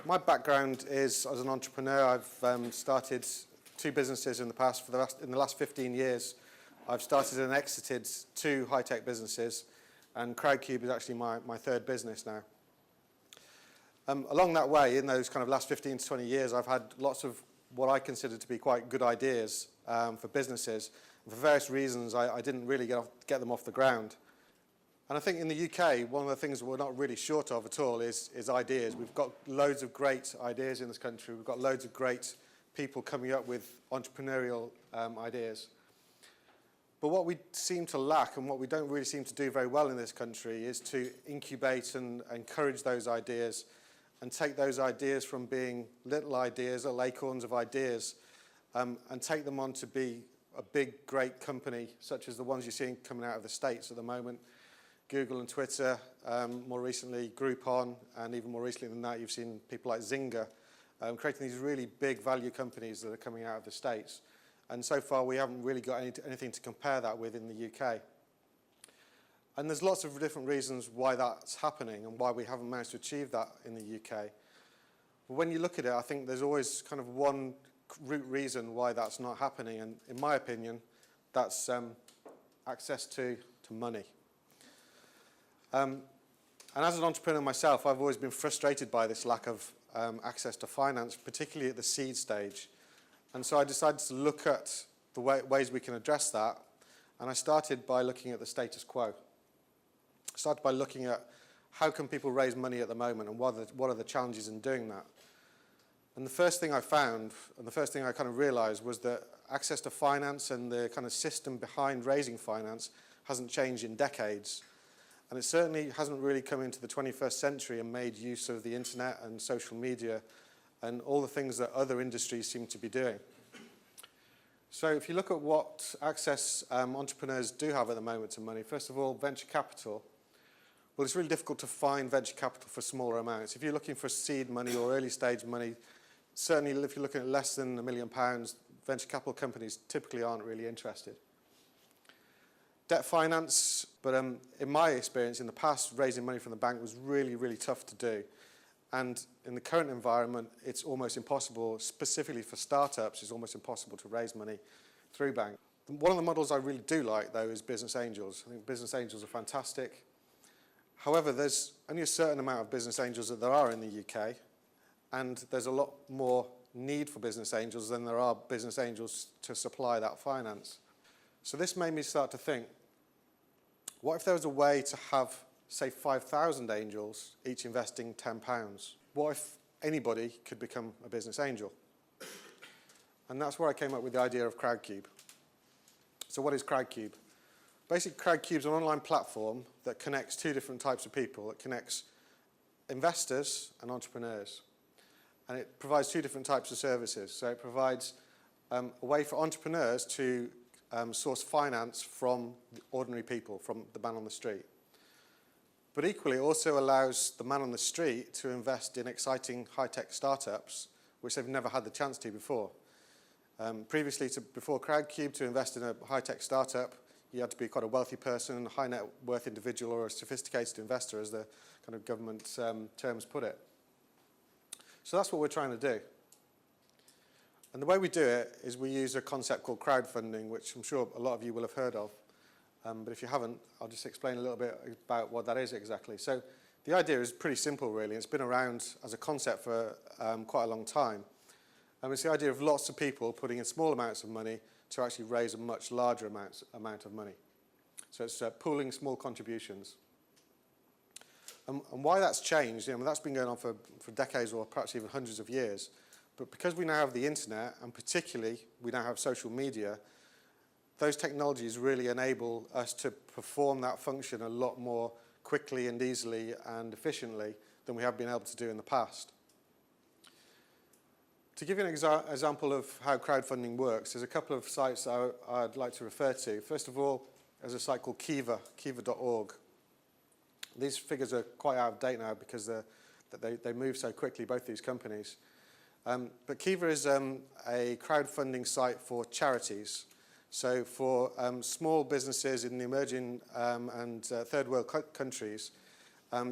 My background is as an entrepreneur. I've started 2 businesses in the past. In the last 15 years, I've started and exited 2 high-tech businesses, and Crowdcube is actually my 3rd business now. Along that way, in those kind of last 15 to 20 years, I've had lots of what I consider to be quite good ideas for businesses. And for various reasons, I didn't really get them off the ground. And I think in the UK, one of the things we're not really short of at all is ideas. We've got loads of great ideas in this country. We've got loads of great people coming up with entrepreneurial ideas. But what we seem to lack, and what we don't really seem to do very well in this country, is to incubate and encourage those ideas and take those ideas from being little ideas, little acorns of ideas, and take them on to be a big, great company, such as the ones you're seeing coming out of the States at the moment. Google and Twitter, more recently Groupon, and even more recently than that, you've seen people like Zynga creating these really big value companies that are coming out of the States. And so far, we haven't really got anything to compare that with in the UK. And there's lots of different reasons why that's happening and why we haven't managed to achieve that in the UK. But when you look at it, I think there's always kind of one root reason why that's not happening. And in my opinion, that's access to money. And as an entrepreneur myself, I've always been frustrated by this lack of access to finance, particularly at the seed stage. And so I decided to look at the ways we can address that. And I started by looking at the status quo. I started by looking at how can people raise money at the moment and what are the challenges in doing that. And the first thing I found, and the first thing I kind of realized, was that access to finance and the kind of system behind raising finance hasn't changed in decades. And it certainly hasn't really come into the 21st century and made use of the internet and social media and all the things that other industries seem to be doing. So if you look at what access entrepreneurs do have at the moment to money, first of all, venture capital. Well, it's really difficult to find venture capital for smaller amounts. If you're looking for seed money or early stage money, certainly if you're looking at less than £1 million, venture capital companies typically aren't really interested. Debt finance, but in my experience in the past, raising money from the bank was really, really tough to do. And in the current environment, it's almost impossible, specifically for startups, it's almost impossible to raise money through bank. One of the models I really do like, though, is business angels. I think business angels are fantastic. However, there's only a certain amount of business angels that there are in the UK, and there's a lot more need for business angels than there are business angels to supply that finance. So this made me start to think, what if there was a way to have, say, 5,000 angels, each investing £10? What if anybody could become a business angel? And that's where I came up with the idea of Crowdcube. So what is Crowdcube? Basically, Crowdcube is an online platform that connects 2 different types of people. It connects investors and entrepreneurs. And it provides 2 different types of services. So it provides a way for entrepreneurs to source finance from ordinary people, from the man on the street. But equally, it also allows the man on the street to invest in exciting high-tech startups, which they've never had the chance to before. Before Crowdcube, to invest in a high-tech startup, you had to be quite a wealthy person, a high net worth individual, or a sophisticated investor, as the kind of government terms put it. So that's what we're trying to do. And the way we do it is we use a concept called crowdfunding, which I'm sure a lot of you will have heard of. But if you haven't, I'll just explain a little bit about what that is exactly. So the idea is pretty simple, really. It's been around as a concept for quite a long time. And it's the idea of lots of people putting in small amounts of money to actually raise a much larger amount of money. So it's pooling small contributions. And why that's changed, that's been going on for decades or perhaps even hundreds of years. But because we now have the internet, and particularly we now have social media, those technologies really enable us to perform that function a lot more quickly and easily and efficiently than we have been able to do in the past. To give you an example of how crowdfunding works, there's a couple of sites I'd like to refer to. First of all, there's a site called Kiva, kiva.org. These figures are quite out of date now because they move so quickly, both these companies. But Kiva is a crowdfunding site for charities. So for small businesses in the emerging and third world countries,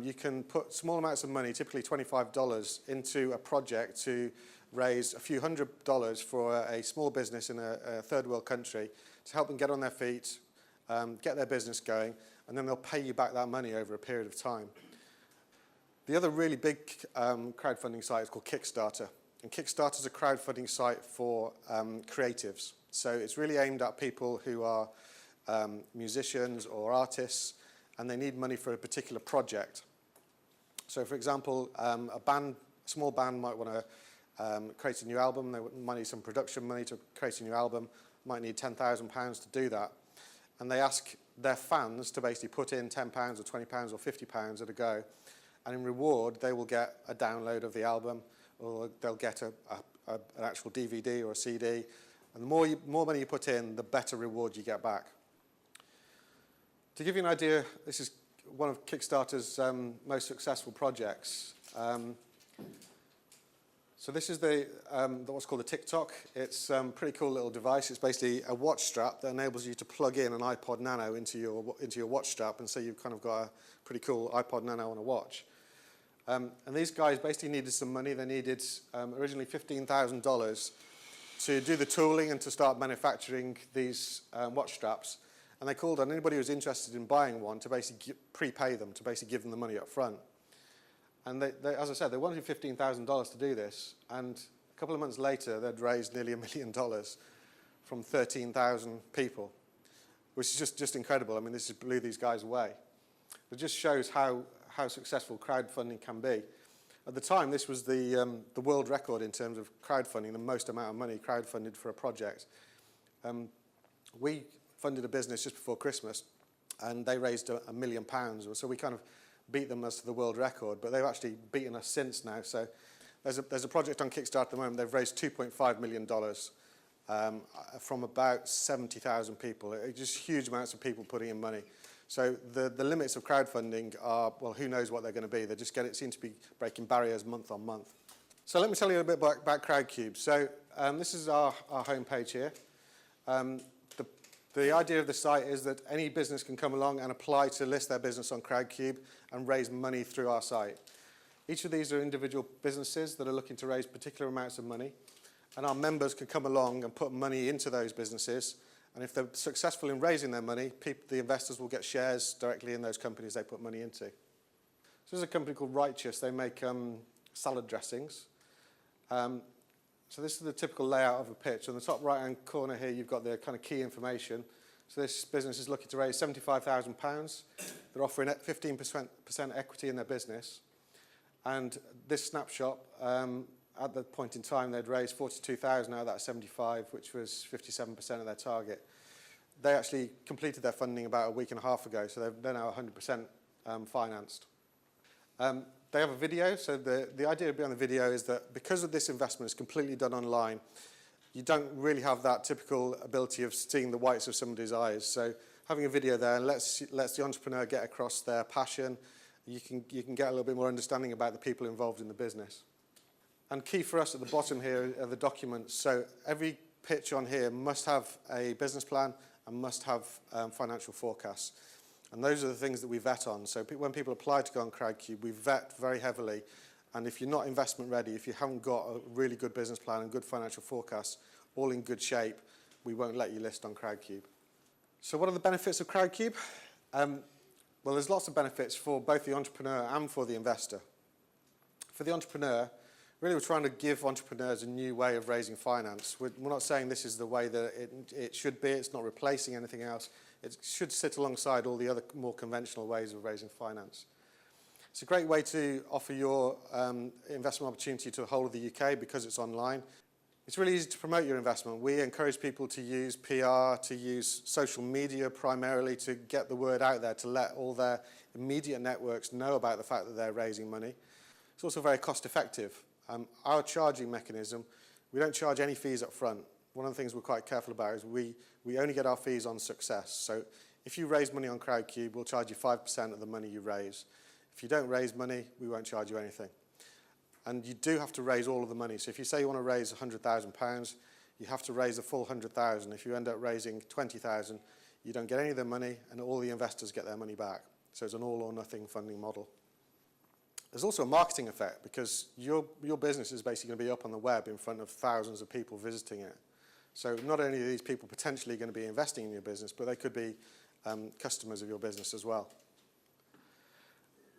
you can put small amounts of money, typically $25, into a project to raise a few $100 for a small business in a third world country to help them get on their feet, get their business going, and then they'll pay you back that money over a period of time. The other really big crowdfunding site is called Kickstarter. And Kickstarter is a crowdfunding site for creatives. So it's really aimed at people who are musicians or artists, and they need money for a particular project. So for example, a small band might want to create a new album. They might need some production money to create a new album, might need £10,000 to do that. And they ask their fans to basically put in £10 or £20 or £50 at a go. And in reward, they will get a download of the album, or they'll get an actual DVD or a CD. And the more money you put in, the better reward you get back. To give you an idea, this is one of Kickstarter's most successful projects. So this is what's called a TikTok. It's a pretty cool little device. It's basically a watch strap that enables you to plug in an iPod Nano into your watch strap, and so you've kind of got a pretty cool iPod Nano on a watch. And these guys basically needed some money. They needed originally $15,000 to do the tooling and to start manufacturing these watch straps. And they called on anybody who was interested in buying one to basically prepay them, to basically give them the money up front. And they, as I said, they wanted $15,000 to do this. And a couple of months later, they'd raised nearly $1 million from 13,000 people, which is just incredible. I mean, this just blew these guys away. It just shows how successful crowdfunding can be. At the time, this was the world record in terms of crowdfunding, the most amount of money crowdfunded for a project. We funded a business just before Christmas, and they raised £1 million. So we kind of beat them as to the world record, but they've actually beaten us since now. So there's a project on Kickstarter at the moment. They've raised $2.5 million from about 70,000 people. Just huge amounts of people putting in money. So the limits of crowdfunding are, well, who knows what they're going to be. They just seem to be breaking barriers month on month. So let me tell you a bit about Crowdcube. So this is our homepage here. The idea of the site is that any business can come along and apply to list their business on Crowdcube and raise money through our site. Each of these are individual businesses that are looking to raise particular amounts of money, and our members can come along and put money into those businesses, and if they're successful in raising their money, the investors will get shares directly in those companies they put money into. So there's a company called Righteous. They make salad dressings. So this is the typical layout of a pitch. On the top right-hand corner here, you've got the kind of key information. So this business is looking to raise £75,000. They're offering 15% equity in their business. And this snapshot, at the point in time, they'd raised $42,000 out of that 75, which was 57% of their target. They actually completed their funding about a week and a half ago, so they're now 100% financed. They have a video, so the idea behind the video is that because of this investment is completely done online, you don't really have that typical ability of seeing the whites of somebody's eyes. So having a video there lets the entrepreneur get across their passion. You can get a little bit more understanding about the people involved in the business. And key for us at the bottom here are the documents. So every pitch on here must have a business plan and must have financial forecasts. And those are the things that we vet on. So when people apply to go on Crowdcube, we vet very heavily. And if you're not investment ready, if you haven't got a really good business plan and good financial forecasts, all in good shape, we won't let you list on Crowdcube. So what are the benefits of Crowdcube? Well, there's lots of benefits for both the entrepreneur and for the investor. For the entrepreneur, really we're trying to give entrepreneurs a new way of raising finance. We're not saying this is the way that it should be. It's not replacing anything else. It should sit alongside all the other more conventional ways of raising finance. It's a great way to offer your investment opportunity to the whole of the UK because it's online. It's really easy to promote your investment. We encourage people to use PR, to use social media primarily to get the word out there, to let all their immediate networks know about the fact that they're raising money. It's also very cost effective. Our charging mechanism, we don't charge any fees up front. One of the things we're quite careful about is we only get our fees on success. So if you raise money on Crowdcube, we'll charge you 5% of the money you raise. If you don't raise money, we won't charge you anything. And you do have to raise all of the money. So if you say you want to raise £100,000, you have to raise the full £100,000. If you end up raising $20,000, you don't get any of the money, and all the investors get their money back. So it's an all or nothing funding model. There's also a marketing effect because your business is basically going to be up on the web in front of thousands of people visiting it. So not only are these people potentially going to be investing in your business, but they could be customers of your business as well.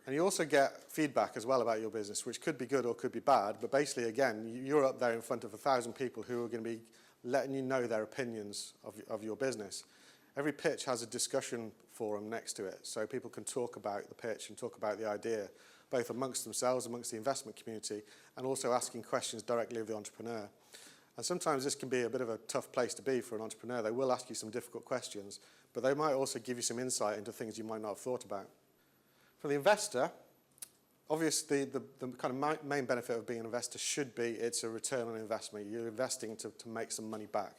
And you also get feedback as well about your business, which could be good or could be bad, but basically, again, you're up there in front of 1,000 people who are going to be letting you know their opinions of your business. Every pitch has a discussion forum next to it, so people can talk about the pitch and talk about the idea, both amongst themselves, amongst the investment community, and also asking questions directly of the entrepreneur. And sometimes this can be a bit of a tough place to be for an entrepreneur. They will ask you some difficult questions, but they might also give you some insight into things you might not have thought about. For the investor, obviously the kind of main benefit of being an investor should be it's a return on investment. You're investing to make some money back.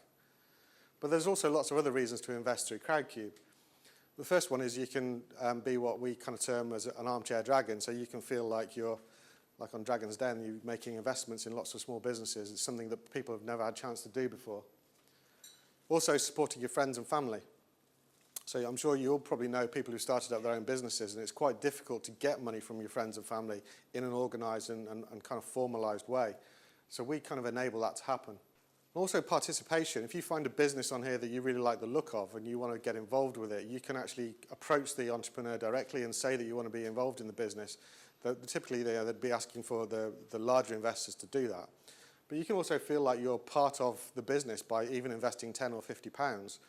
But there's also lots of other reasons to invest through Crowdcube. The first one is you can be what we kind of term as an armchair dragon, so you can feel like you're, like on Dragon's Den, you're making investments in lots of small businesses. It's something that people have never had a chance to do before. Also supporting your friends and family. So I'm sure you'll probably know people who started up their own businesses, and it's quite difficult to get money from your friends and family in an organised and kind of formalised way. So we kind of enable that to happen. Also participation. If you find a business on here that you really like the look of and you want to get involved with it, you can actually approach the entrepreneur directly and say that you want to be involved in the business. Typically they'd be asking for the larger investors to do that. But you can also feel like you're part of the business by even investing 10 or 50 pounds.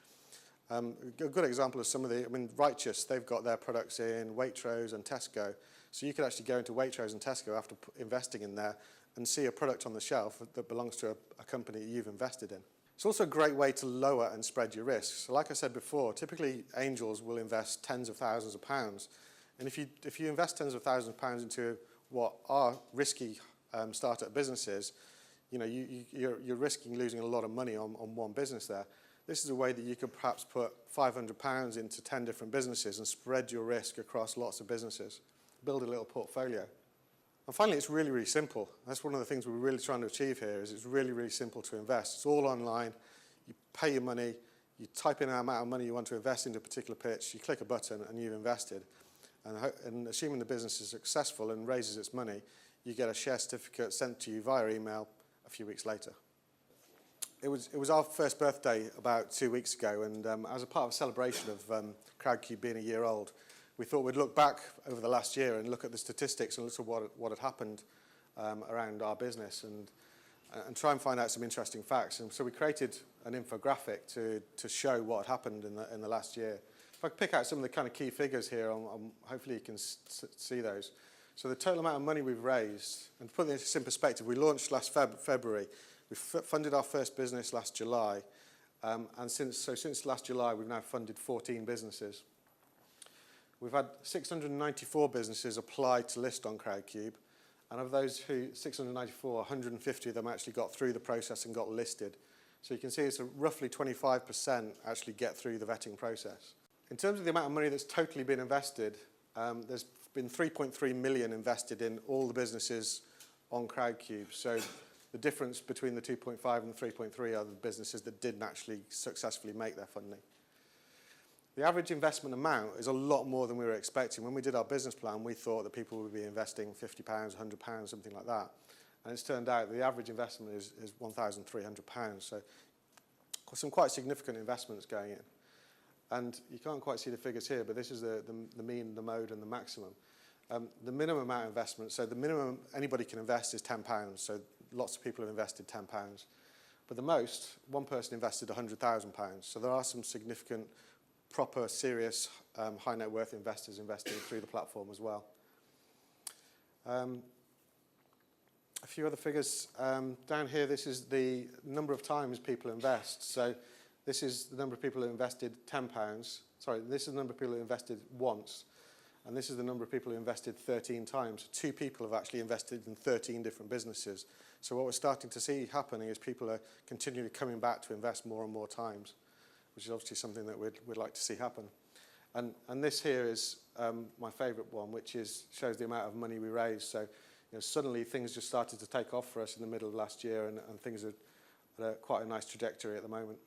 A good example of some of Righteous, they've got their products in Waitrose and Tesco. So you could actually go into Waitrose and Tesco after investing in there and see a product on the shelf that belongs to a company you've invested in. It's also a great way to lower and spread your risks. So like I said before, typically angels will invest tens of thousands of pounds. And if you invest tens of thousands of pounds into what are risky startup businesses, you're risking losing a lot of money on one business there. This is a way that you could perhaps put £500 into 10 different businesses and spread your risk across lots of businesses. Build a little portfolio. And finally, it's really, really simple. That's one of the things we're really trying to achieve here, is it's really, really simple to invest. It's all online. You pay your money. You type in the amount of money you want to invest into a particular pitch. You click a button and you've invested. And assuming the business is successful and raises its money, you get a share certificate sent to you via email a few weeks later. It was our first birthday about 2 weeks ago, and as a part of a celebration of Crowdcube being a year old, we thought we'd look back over the last year and look at the statistics and look at what had happened around our business and try and find out some interesting facts. And so we created an infographic to show what had happened in the last year. If I could pick out some of the kind of key figures here, hopefully you can see those. So the total amount of money we've raised, and to put this in perspective, we launched last February. We funded our first business last July, and since last July we've now funded 14 businesses. We've had 694 businesses apply to list on Crowdcube, and of those 694, 150 of them actually got through the process and got listed. So you can see it's roughly 25% actually get through the vetting process. In terms of the amount of money that's totally been invested, there's been 3.3 million invested in all the businesses on Crowdcube. So the difference between the 2.5 and the 3.3 are the businesses that didn't actually successfully make their funding. The average investment amount is a lot more than we were expecting. When we did our business plan, we thought that people would be investing £50, £100, something like that. And it's turned out the average investment is £1,300. So some quite significant investments going in. And you can't quite see the figures here, but this is the mean, the mode, and the maximum. The minimum amount of investment, so the minimum anybody can invest is £10. So lots of people have invested £10. But the most, one person invested £100,000. So there are some significant, proper, serious, high net worth investors investing through the platform as well. A few other figures. Down here, this is the number of times people invest. So this is the number of people who invested £10. Sorry, this is the number of people who invested once. And this is the number of people who invested 13 times. 2 people have actually invested in 13 different businesses. So what we're starting to see happening is people are continually coming back to invest more and more times, which is obviously something that we'd like to see happen. And this here is my favourite one, which shows the amount of money we raised. So suddenly things just started to take off for us in the middle of last year, and things are at quite a nice trajectory at the moment.